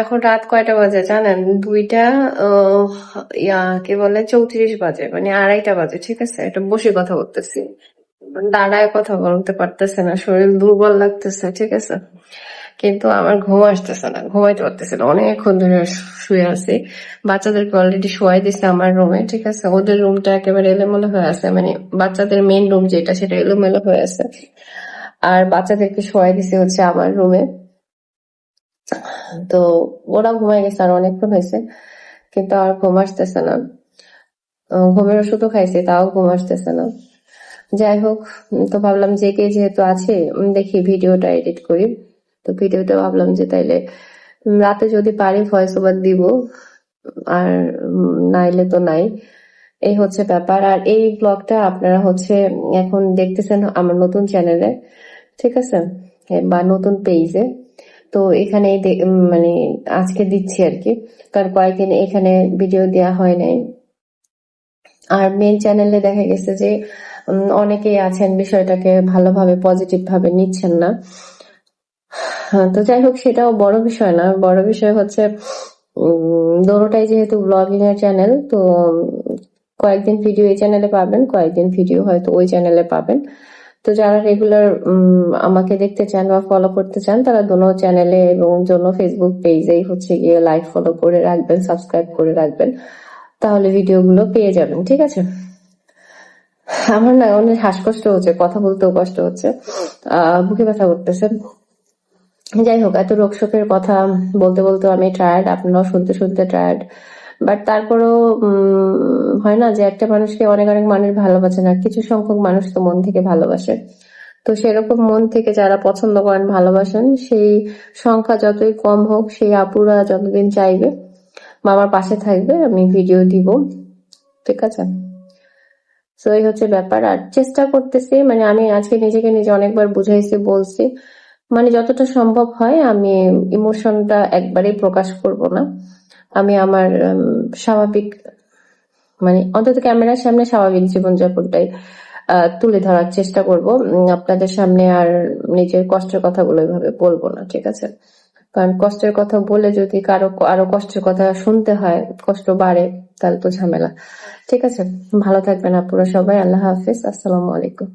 এখন রাত কয়টা বাজে জানেন? 2টা কি বলে 34 বাজে, মানে 2:30 বাজে। ঠিক আছে, এটা বসে কথা বলতেছি, দাঁড়ায় কথা বলতে পারতেছে না, শরীর দুর্বল লাগতেছে। ঠিক আছে, কিন্তু আমার ঘুম আসতেছে না, ঘুমাইতে পারতেছে না, অনেকক্ষণ ধরে শুয়ে আছি। বাচ্চাদেরকে অলরেডি শোয়াই দিছে আমার রুমে। ঠিক আছে, ওদের রুমটা একেবারে এলোমেলো হয়ে আছে, মানে বাচ্চাদের মেইন রুম যেটা সেটা এলোমেলো হয়ে আছে, আর বাচ্চাদেরকে শোয়াই দিছে হচ্ছে আমার রুমে। তো ওরা ঘুমাই গেছে আর অনেকক্ষণ হয়েছে, কিন্তু আর ঘুম আসতেছে না। ঘুমের ওষুধও খাইছি, তাও ঘুম আসতেছে না। যাই হোক, তো ভাবলাম জেগে যেহেতু আছে, দেখি ভিডিওটা এডিট করি। তো ভিডিওটা ভাবলাম যে তাইলে রাতে যদি পারি ভয়েস ওভার দিব, আর নাইলে তো নাই। এই হচ্ছে ব্যাপার। আর এই ব্লগটা আপনারা হচ্ছে এখন দেখতেছেন আমার নতুন চ্যানেলে, ঠিক আছে, বা নতুন পেজে। তো এখানে মানে আজকে দিচ্ছি আর কি, কারণ কয়েকদিন এখানে ভিডিও দেওয়া হয় নাই। আর মেন চ্যানেলে দেখা গেছে যে অনেকেই আছেন বিষয়টাকে ভালোভাবে পজিটিভ ভাবে নিচ্ছেন না। তো যাই হোক, সেটাও বড় বিষয় না, বড় বিষয় হচ্ছে দোনোটাই যেহেতু ব্লগিং এর চ্যানেল, তো কয়েকদিন ভিডিও এই চ্যানেলে পাবেন, কয়েকদিন ভিডিও হয়তো ওই চ্যানেলে পাবেন। তো যারা রেগুলার আমাকে দেখতে চান বা ফলো করতে চান, তারা দোনো চ্যানেলে এবং জন্য ফেসবুক পেজেই হচ্ছে গিয়ে লাইক ফলো করে রাখবেন, সাবস্ক্রাইব করে রাখবেন, তাহলে ভিডিওগুলো পেয়ে যাবেন। ঠিক আছে, আমার না অনেক শ্বাসকষ্ট হচ্ছে, কথা বলতেও কষ্ট হচ্ছে, বুকে ব্যথা করতেছে। যাই হোক, এত রোগ শোকের কথা বলতে বলতে আমি টায়ার্ড, আপনারাও শুনতে শুনতে টায়ার্ড। বাট তারপরেও হয় না যে একটা মানুষকে অনেক অনেক মানুষ ভালোবাসে না, কিছু সংখ্যক মানুষ তো মন থেকে ভালোবাসে। তো সেরকম মন থেকে যারা পছন্দ করেন, ভালোবাসেন, সেই সংখ্যা যতই কম হোক, সেই আপুরা যতদিন চাইবে বা আমার পাশে থাকবে, আমি ভিডিও দিব। ঠিক আছে, তো এই হচ্ছে ব্যাপার। আর চেষ্টা করতেছি, মানে আমি আজকে নিজেকে নিজে অনেকবার বুঝাইছি, বলছি, মানে যতটা সম্ভব হয় আমি ইমোশনটা একবারেই প্রকাশ করব না। আমি আমার স্বাভাবিক, মানে অন্তত ক্যামেরার সামনে স্বাভাবিক জীবনযাপনটাই তুলে ধরার চেষ্টা করব আপনাদের সামনে। আর নিজের কষ্টের কথাগুলো এভাবে বলবো না। ঠিক আছে, কারণ কষ্টের কথা বলে যদি কারো আরো কষ্টের কথা শুনতে হয়, কষ্ট বাড়ে, তাহলে তো ঝামেলা। ঠিক আছে, ভালো থাকবেন আপনারা সবাই। আল্লাহ হাফিজ, আসসালামু আলাইকুম।